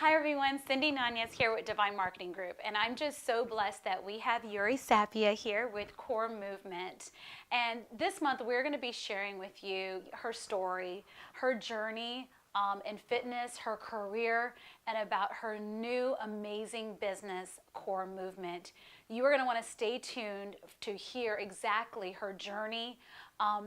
Hi everyone, Cindy Nanez here with Divine Marketing Group, and I'm just so blessed that we have Yuri Sapia here with Core Movement. And this month we're going to be sharing with you her story, her journey in fitness, her career, and about her new amazing business, Core Movement. You are going to want to stay tuned to hear exactly her journey,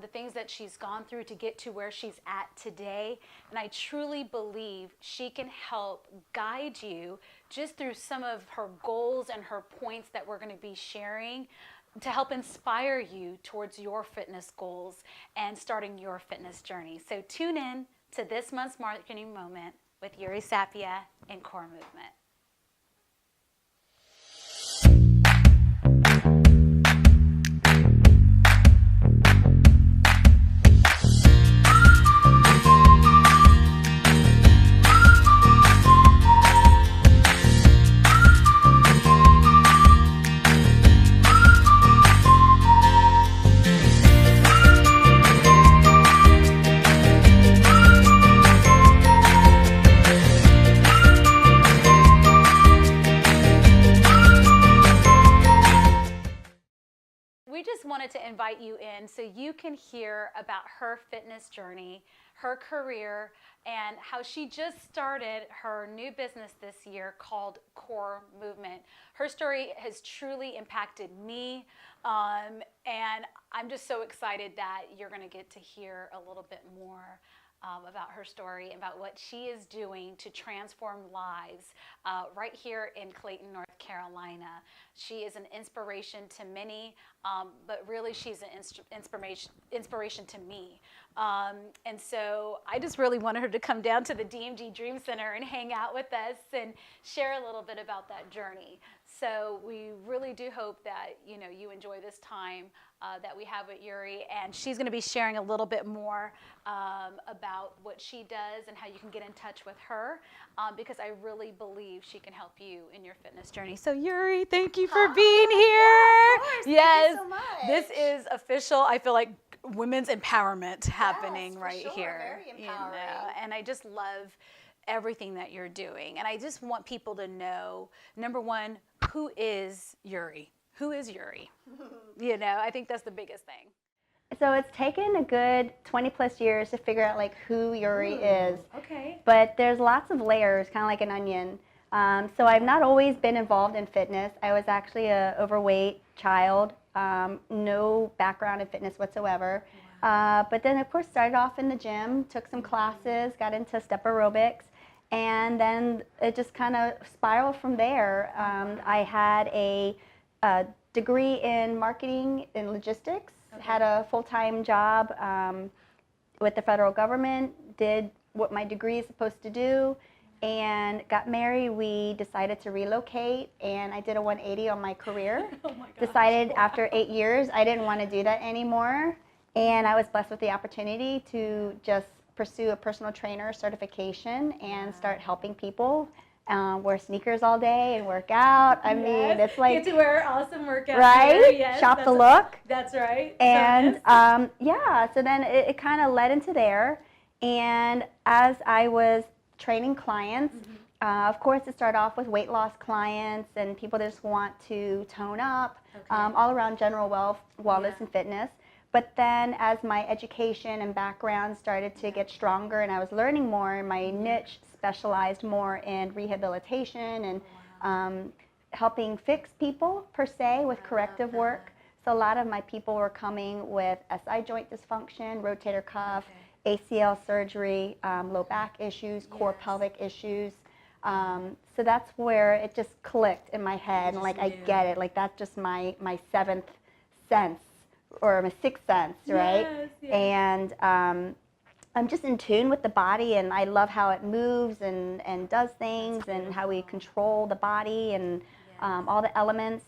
the things that she's gone through to get to where she's at today. And I truly believe she can help guide you just through some of her goals and her points that we're going to be sharing to help inspire you towards your fitness goals and starting your fitness journey. So tune in to this month's marketing moment with Yuri Sapia and Core Movement. We just wanted to invite you in so you can hear about her fitness journey, her career, and how she just started her new business this year called Core Movement. Her story has truly impacted me, and I'm just so excited that you're going to get to hear a little bit more about her story, about what she is doing to transform lives right here in Clayton, North Carolina. She is an inspiration to many, but really she's an inspiration to me. And so I just really wanted her to come down to the DMG Dream Center and hang out with us and share a little bit about that journey. So we really do hope that you enjoy this time that we have with Yuri, and she's going to be sharing a little bit more about what she does and how you can get in touch with her, because I really believe she can help you in your fitness journey. So Yuri, thank you for being here. Yeah, of course. Yes, thank you so much. This is official. I feel like women's empowerment happening for right sure. here. Very empowering. And I just love everything that you're doing. And I just want people to know, number one, who is Yuri? Who is Yuri? I think that's the biggest thing. So it's taken a good 20 plus years to figure out like who Yuri is. Okay. But there's lots of layers, kind of like an onion. So I've not always been involved in fitness. I was actually an overweight child, no background in fitness whatsoever. Wow. But then of course started off in the gym, took some classes, got into step aerobics, and then it just kind of spiraled from there. I had a degree in marketing and logistics, had a full-time job with the federal government, did what my degree is supposed to do, and got married. We decided to relocate, and I did a 180 on my career. Oh my gosh. Decided after 8 years I didn't want to do that anymore, and I was blessed with the opportunity to just pursue a personal trainer certification and start helping people wear sneakers all day and work out. I mean, it's like get to wear awesome workout right. gear. Yes, shop the look. That's right. And so then it kind of led into there. And as I was training clients, of course, it started off with weight loss clients and people that just want to tone up, all around general wellness and fitness. But then as my education and background started to get stronger and I was learning more, my niche specialized more in rehabilitation and helping fix people per se with corrective work. So a lot of my people were coming with SI joint dysfunction, rotator cuff, ACL surgery, low back issues, core pelvic issues. So that's where it just clicked in my head, and like I get it, like that's just my seventh sense or my sixth sense, right? Yes. And I'm just in tune with the body, and I love how it moves and does things, and how we control the body and all the elements.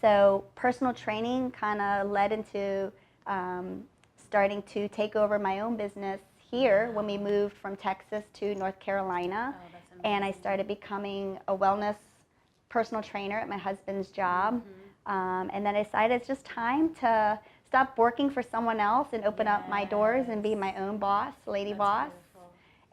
So personal training kind of led into starting to take over my own business here when we moved from Texas to North Carolina. And I started becoming a wellness personal trainer at my husband's job. And then I decided it's just time to stop working for someone else and open up my doors and be my own boss, lady boss.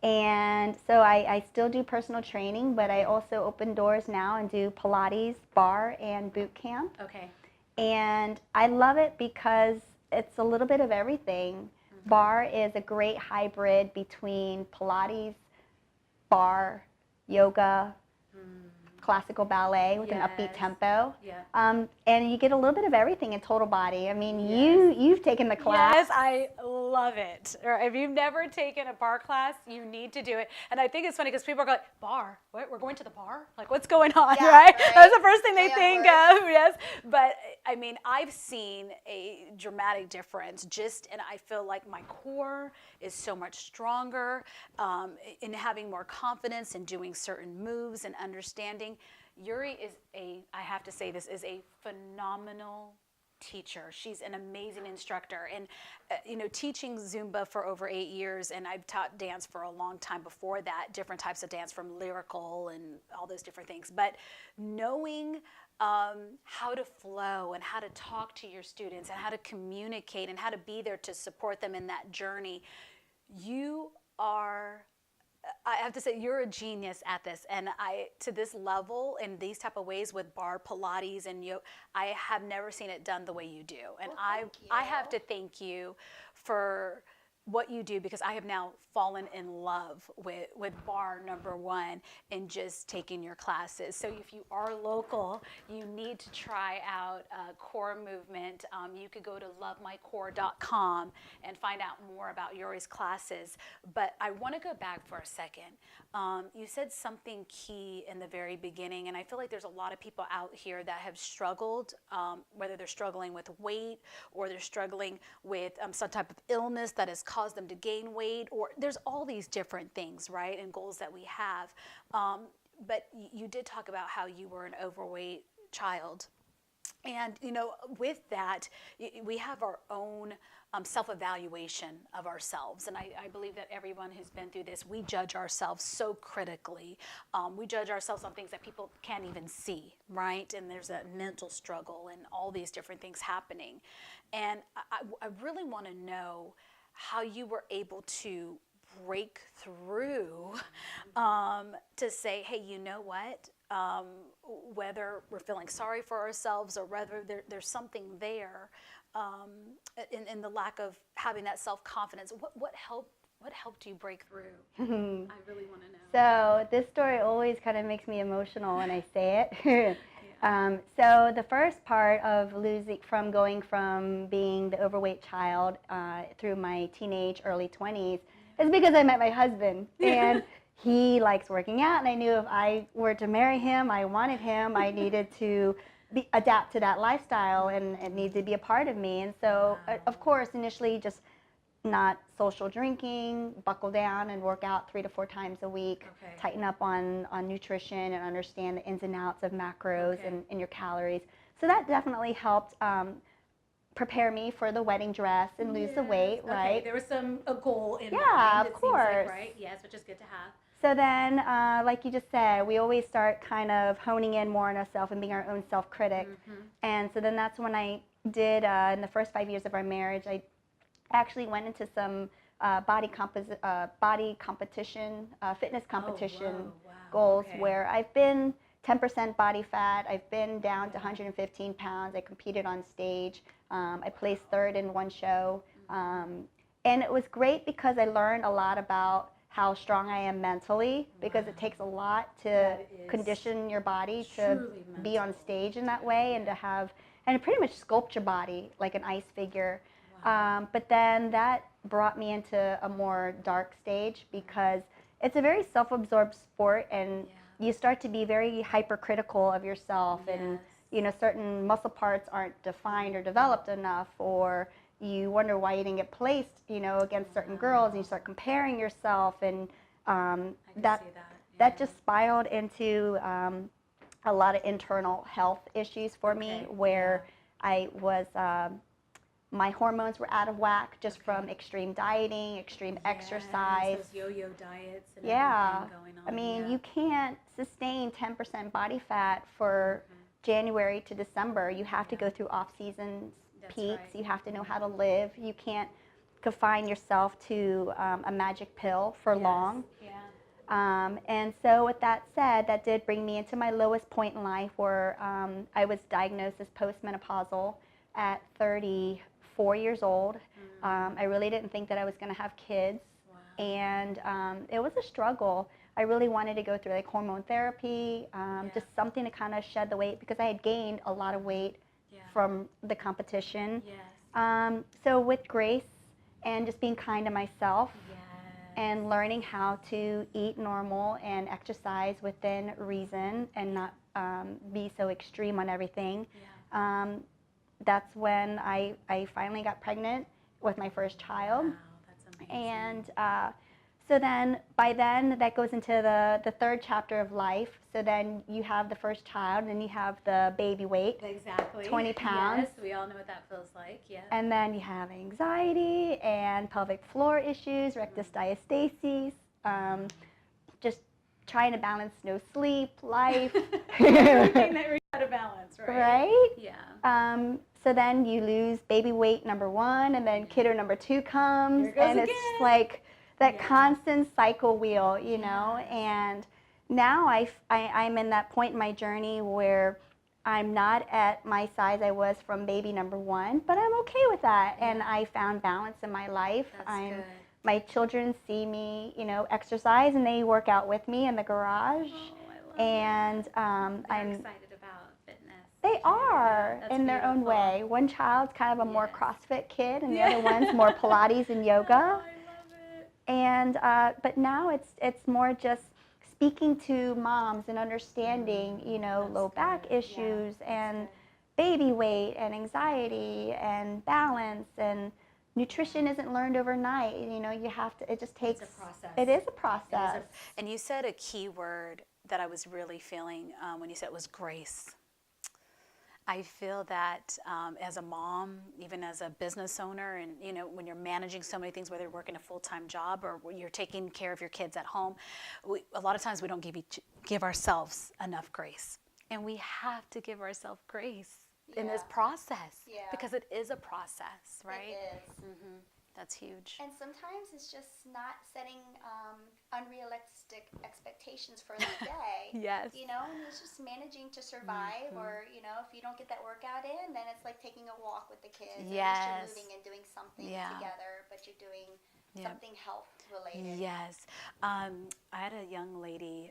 And so I still do personal training, but I also open doors now and do Pilates, bar, and boot camp. Okay. And I love it because it's a little bit of everything. Bar is a great hybrid between Pilates, bar, yoga, classical ballet with an upbeat tempo. Yeah. And you get a little bit of everything in total body. I mean, you've taken the class. Yes, I love it. Or if you've never taken a bar class, you need to do it. And I think it's funny because people are like, bar? What? We're going to the bar? Like, what's going on, Yeah, right? right. That's the first thing they Yeah, think words. of, yes. But I mean, I've seen a dramatic difference and I feel like my core is so much stronger in having more confidence in doing certain moves and understanding. Yuri is I have to say this, is a phenomenal teacher. She's an amazing instructor, and teaching Zumba for over 8 years, and I've taught dance for a long time before that, different types of dance from lyrical and all those different things. But knowing how to flow and how to talk to your students and how to communicate and how to be there to support them in that journey, you are, I have to say, you're a genius at this. And to this level, in these type of ways with bar, Pilates, and yoga, I have never seen it done the way you do. And I have to thank you for what you do, because I have now fallen in love with bar number one and just taking your classes. So if you are local, you need to try out core movement. You could go to lovemycore.com and find out more about Yuri's classes. But I want to go back for a second. You said something key in the very beginning, and I feel like there's a lot of people out here that have struggled, whether they're struggling with weight or they're struggling with some type of illness that has caused them to gain weight, or there's all these different things, right, and goals that we have. But you did talk about how you were an overweight child. And, with that, we have our own self-evaluation of ourselves. And I believe that everyone who's been through this, we judge ourselves so critically. We judge ourselves on things that people can't even see, right? And there's a mental struggle and all these different things happening. And I really want to know how you were able to break through to say, hey, you know what? Whether we're feeling sorry for ourselves or whether there's something there in the lack of having that self-confidence, what helped you break through? I really want to know. So this story always kind of makes me emotional when I say it. So the first part of going from being the overweight child through my teenage, early 20s is because I met my husband. And he likes working out, and I knew if I were to marry him, I wanted him, I needed to adapt to that lifestyle, and it needed to be a part of me. And so, of course, initially just not social drinking, buckle down and work out 3 to 4 times a week, tighten up on nutrition and understand the ins and outs of macros and your calories. So that definitely helped prepare me for the wedding dress and lose the weight, right? There was a goal in mind. Yeah, of it course. Seems like, right? Yes, which is good to have. So then, like you just said, we always start kind of honing in more on ourselves and being our own self-critic. And so then that's when I did, in the first 5 years of our marriage, I actually went into some body competition, fitness competition goals where I've been 10% body fat. I've been down to 115 pounds. I competed on stage. I placed third in one show. And it was great because I learned a lot about how strong I am mentally, because it takes a lot to condition your body to be on stage in that way and to have, and pretty much sculpt your body like an ice figure. But then that brought me into a more dark stage because it's a very self-absorbed sport, and you start to be very hypercritical of yourself, and certain muscle parts aren't defined or developed enough, or you wonder why you didn't get placed, against certain girls, and you start comparing yourself, and that just spiraled into a lot of internal health issues for me, where I was my hormones were out of whack just from extreme dieting, extreme exercise. Those yo-yo diets and everything going on. I mean, you can't sustain 10% body fat for January to December. You have to go through off-season peaks. You have to know how to live. You can't confine yourself to a magic pill for long. Yeah. And so with that said, that did bring me into my lowest point in life where I was diagnosed as postmenopausal at 34 years old. I really didn't think that I was going to have kids. Wow. And it was a struggle. I really wanted to go through like hormone therapy, just something to kind of shed the weight because I had gained a lot of weight from the competition. Yes. So with grace and just being kind to myself, and learning how to eat normal and exercise within reason and not be so extreme on everything. That's when I finally got pregnant with my first child. Wow, that's amazing. And so then, by then, that goes into the third chapter of life. So then you have the first child, and you have the baby weight. Exactly. 20 pounds. Yes, we all know what that feels like. Yeah. And then you have anxiety and pelvic floor issues, rectus diastasis, just trying to balance no sleep, life. Everything that we got to balance, right? Right? Yeah. So then you lose baby weight number 1, and then kiddo number 2 comes. Here it goes and again. It's like that constant cycle wheel, you know. And now I'm in that point in my journey where I'm not at my size I was from baby number 1, but I'm okay with that. And I found balance in my life. That's good. My children see me, you know, exercise, and they work out with me in the garage. Oh, I love and They're I'm excited about fitness. They are That's in their own beautiful. way. One child's kind of a more Yes. CrossFit kid, and the other one's more Pilates and yoga. Oh, I love it. And but now it's more just speaking to moms and understanding, you know, That's low back good. issues Yeah, and that's baby weight and anxiety and balance, and nutrition isn't learned overnight. You know, you have to. It just takes. It's a process. It is a process. And you said a key word that I was really feeling when you said it was grace. I feel that as a mom, even as a business owner, and you know, when you're managing so many things, whether you're working a full-time job or you're taking care of your kids at home, a lot of times we don't give ourselves enough grace, and we have to give ourselves grace in this process because it is a process, right? It is. Mm-hmm. That's huge. And sometimes it's just not setting unrealistic expectations for the day. Yes. You know, and it's just managing to survive, or, you know, if you don't get that workout in, then it's like taking a walk with the kids. Yes. At least you're moving and doing something together, but you're doing something health related. Yes. I had a young lady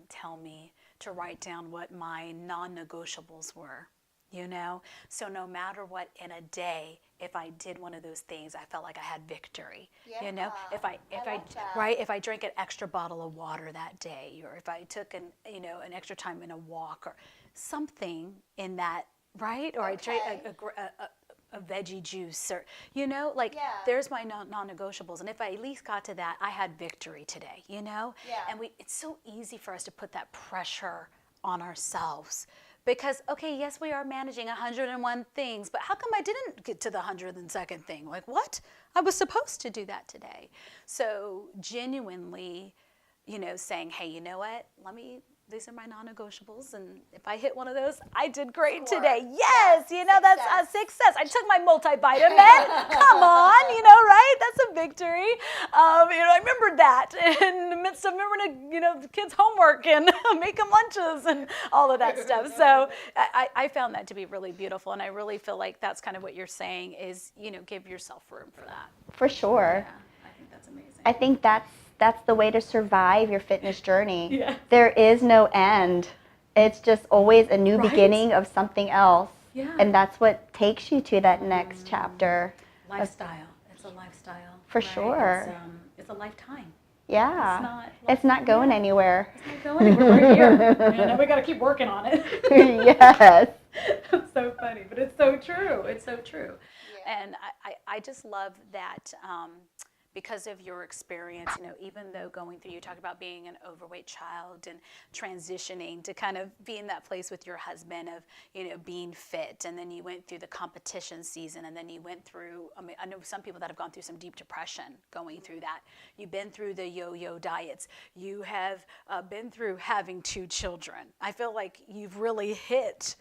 tell me to write down what my non-negotiables were. You know, so no matter what in a day, if I did one of those things, I felt like I had victory. You know, if I drank an extra bottle of water that day, or if I took an extra time in a walk or something in that, right? Or I drank a veggie juice, or there's my non-negotiables, and if I at least got to that, I had victory today. You know, and it's so easy for us to put that pressure on ourselves. Because, okay, yes, we are managing 101 things, but how come I didn't get to the 102nd thing? Like, what? I was supposed to do that today. So genuinely, you know, saying, hey, you know what? These are my non-negotiables, and if I hit one of those, I did great today. Yes, you know, that's a success. I took my multivitamin. Come on, you know, right? That's a victory. You know, I remembered that in the midst of remembering, you know, the kids' homework and making lunches and all of that stuff. So I found that to be really beautiful, and I really feel like that's kind of what you're saying is, you know, give yourself room for that. For sure. Yeah, I think that's amazing. I think that's the way to survive your fitness journey. Yeah. There is no end. It's just always a new beginning of something else. Yeah. And that's what takes you to that next chapter. Lifestyle. It's a lifestyle. For sure. It's a lifetime. Yeah. It's not going anywhere. It's not going anywhere. We're here. And we got to keep working on it. Yes. It's so funny, but it's so true. It's so true. Yeah. And I just love that because of your experience, you know, even though going through, you talked about being an overweight child and transitioning to kind of be in that place with your husband of, you know, being fit, and then you went through the competition season, and then you went through, I know some people that have gone through some deep depression going through that. You've been through the yo-yo diets. You have been through having 2 children. I feel like you've really hit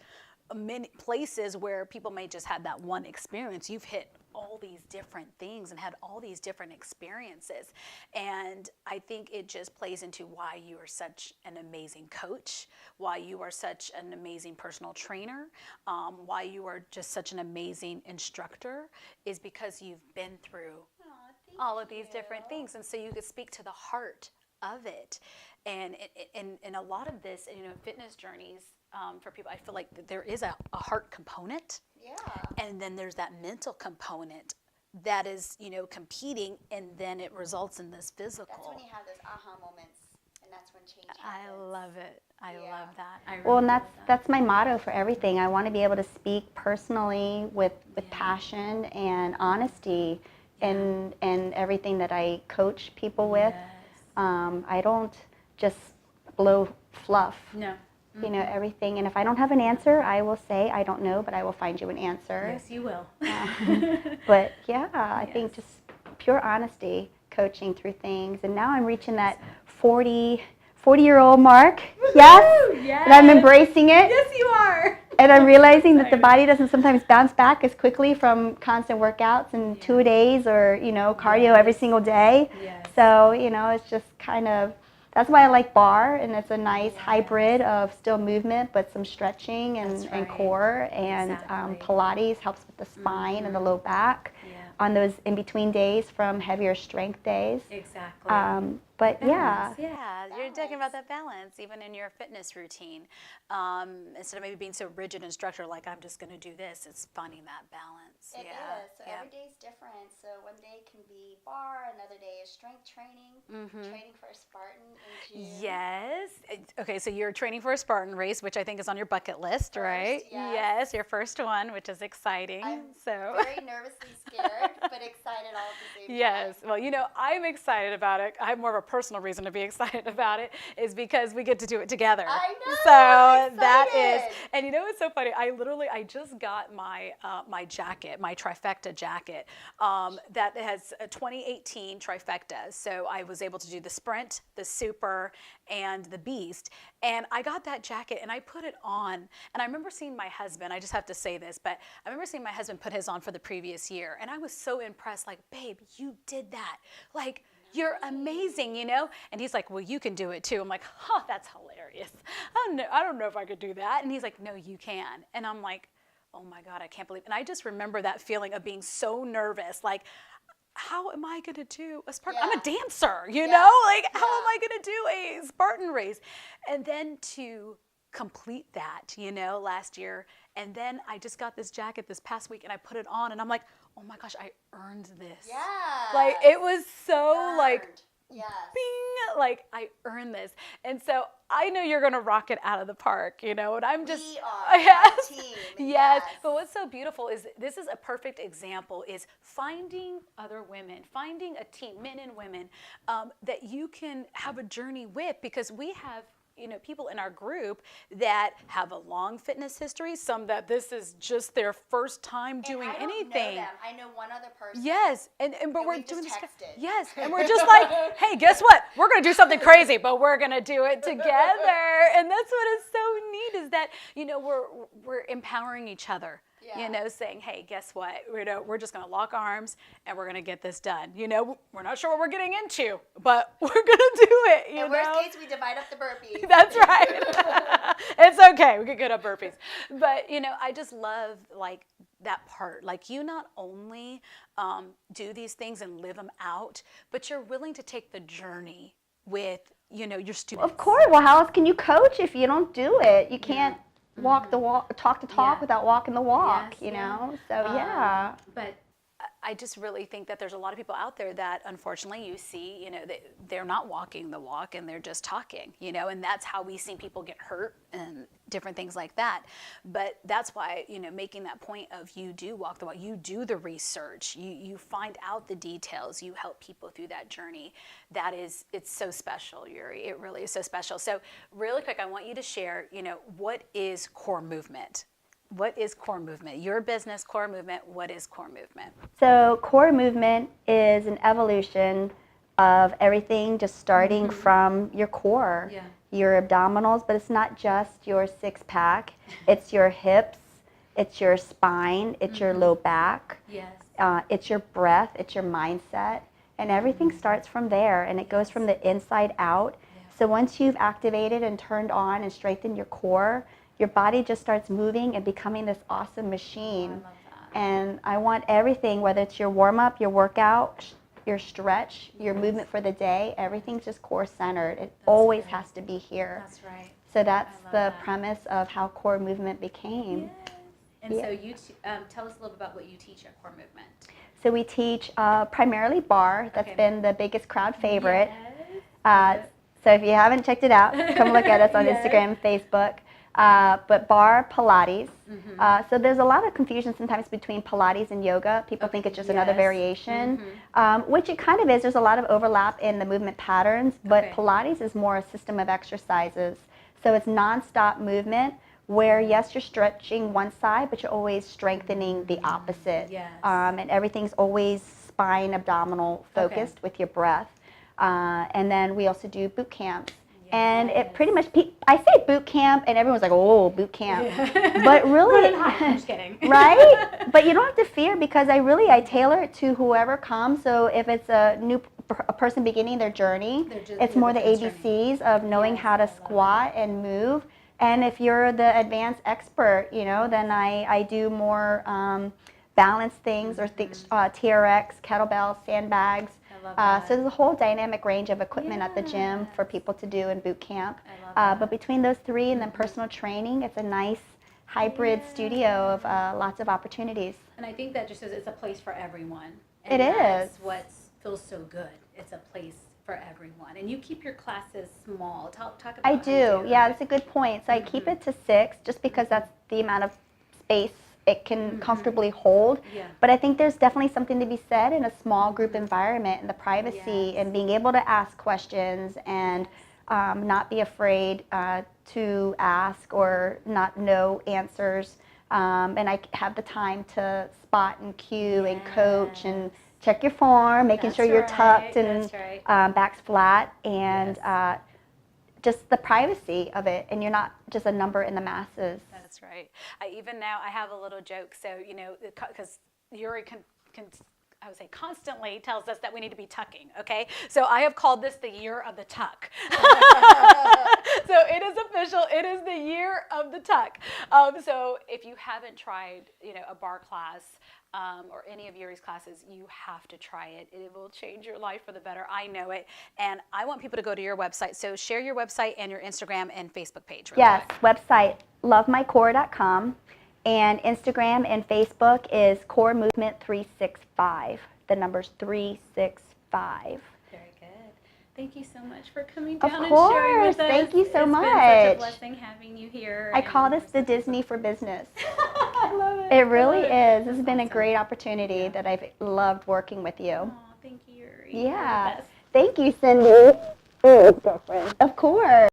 many places where people may just have that one experience. You've hit all these different things and had all these different experiences. And I think it just plays into why you are such an amazing coach, why you are such an amazing personal trainer, why you are just such an amazing instructor, is because you've been through all of these different things. And so you could speak to the heart of it. And a lot of this, fitness journeys, for people, I feel like there is a heart component. Yeah. And then there's that mental component that is, competing, and then it results in this physical. That's when you have those aha moments, and that's when change happens. I love it. I love that. Well, and that's my motto for everything. I want to be able to speak personally with passion and honesty in everything that I coach people with. I don't just blow fluff. No. Everything. And if I don't have an answer, I will say, I don't know, but I will find you an answer. Yes, you will. But yeah, I think just pure honesty, coaching through things. And now I'm reaching that 40-year-old mark. Yes. And I'm embracing it. Yes, you are. And I'm realizing that the body doesn't sometimes bounce back as quickly from constant workouts in 2 days or, cardio every single day. Yes. So, it's just kind of, that's why I like bar, and it's a nice hybrid of still movement, but some stretching and core, and Pilates helps with the spine and the low back on those in-between days from heavier strength days. Exactly. But balance. You're talking about that balance, even in your fitness routine. Instead of maybe being so rigid and structured, like I'm just going to do this, it's finding that balance. It is. So every day is different. So one day can be bar, another day is strength training, training for a Spartan in June. Yes. Okay, so you're training for a Spartan race, which I think is on your bucket list, right? Yes, your first one, which is exciting. I'm very nervously scared, but excited all at the same time. Yes. Well, I'm excited about it. I have more of a personal reason to be excited about it, is because we get to do it together. I know. So that is, and it's so funny. I just got my my jacket, my trifecta jacket, that has a 2018 trifecta. So I was able to do the sprint, the super, and the beast. And I got that jacket and I put it on. And I remember seeing my husband, I just have to say this, but I remember seeing my husband put his on for the previous year. And I was so impressed, like, babe, you did that. Like, you're amazing, And he's like, well, you can do it too. I'm like, that's hilarious. I don't know if I could do that. And he's like, no, you can. And I'm like, oh my God, I can't believe it. And I just remember that feeling of being so nervous, like, how am I going to do a Spartan? I'm a dancer, Like, how am I going to do a Spartan race? And then to complete that, last year. And then I just got this jacket this past week and I put it on and I'm like, oh my gosh, I earned this. Yeah. Like, it was so Yes. bing, like I earned this. And so I know you're going to rock it out of the park, and I'm just. We are a team. Yes. But what's so beautiful is this is a perfect example, is finding other women, finding a team, men and women, that you can have a journey with, because we have people in our group that have a long fitness history, some that this is just their first time doing anything. Know them. I know one other person. Yes, but we're doing this. Texted. Yes, and we're just like, hey, guess what? We're gonna do something crazy, but we're gonna do it together. And that's what is so neat, is that we're empowering each other. Saying, hey, guess what? We're just going to lock arms and we're going to get this done. We're not sure what we're getting into, but we're going to do it. In worst case, we divide up the burpees. That's right. It's okay. We can get up burpees. But, I just love, like, that part. Like, you not only do these things and live them out, but you're willing to take the journey with, your students. Of course. Well, how else can you coach if you don't do it? You can't walk the walk, talk the talk without walking the walk, So, But I just really think that there's a lot of people out there that, unfortunately, you see, they're not walking the walk and they're just talking, and that's how we see people get hurt and different things like that. But that's why, making that point of, you do walk the walk, you do the research, you find out the details, you help people through that journey. It's so special, Yuri. It really is so special. So really quick, I want you to share, what is core movement? What is core movement? Your business, core movement, what is core movement? So core movement is an evolution of everything, just starting from your core, your abdominals, but it's not just your six-pack. It's your hips, it's your spine, it's your low back. Yes. it's your breath, it's your mindset, and everything starts from there, and it goes from the inside out. So once you've activated and turned on and strengthened your core, your body just starts moving and becoming this awesome machine. I love that. And I want everything, whether it's your warm-up, your workout, your stretch, your movement for the day, everything's just core centered. It always has to be here. That's right. So that's I love the that. premise of how core movement became. Yes. And so you tell us a little bit about what you teach at Core Movement. So we teach primarily bar. That's been the biggest crowd favorite. Yes. So if you haven't checked it out, come look at us on Instagram and Facebook. But bar, Pilates. So there's a lot of confusion sometimes between Pilates and yoga. People think it's just another variation, which it kind of is. There's a lot of overlap in the movement patterns, but Pilates is more a system of exercises. So it's nonstop movement where, yes, you're stretching one side, but you're always strengthening the opposite. Yes. And everything's always spine, abdominal focused with your breath. And then we also do boot camps. And it pretty much, I say boot camp, and everyone's like, oh, boot camp. But really, I'm just kidding. Right? But you don't have to fear, because I tailor it to whoever comes. So if it's a person beginning their journey, it's more the ABCs of knowing how to squat and move. And if you're the advanced expert, then I do more balanced things, or TRX, kettlebells, sandbags. So there's a whole dynamic range of equipment at the gym for people to do in boot camp. But between those three and then personal training, it's a nice hybrid studio of lots of opportunities. And I think that just says it's a place for everyone. It is. That's what feels so good. It's a place for everyone. And you keep your classes small. Talk about I how you do. that. Yeah, that's a good point. So I keep it to 6, just because that's the amount of space it can comfortably hold. But I think there's definitely something to be said in a small group environment, and the privacy and being able to ask questions and not be afraid to ask or not know answers. And I have the time to spot and cue and coach and check your form, making sure you're tucked and back's flat, and just the privacy of it, and you're not just a number in the masses. That's right. Even now, I have a little joke. So, because Yuri I would say constantly tells us that we need to be tucking, okay? So I have called this the year of the tuck. So it is official. It is the year of the tuck. So if you haven't tried, a bar class or any of Yuri's classes, you have to try it. It will change your life for the better. I know it. And I want people to go to your website. So share your website and your Instagram and Facebook page. Yes, website, lovemycore.com. And Instagram and Facebook is Core Movement 365. The number's 365. Very good. Thank you so much for coming down and sharing with us. Thank you so much. It's been such a blessing having you here. I call this the Disney for business. I love it. It really is. This has been a great opportunity that I've loved working with you. Oh, thank you, Yuri. Yeah. You're the best. Thank you, Cindy. Of course.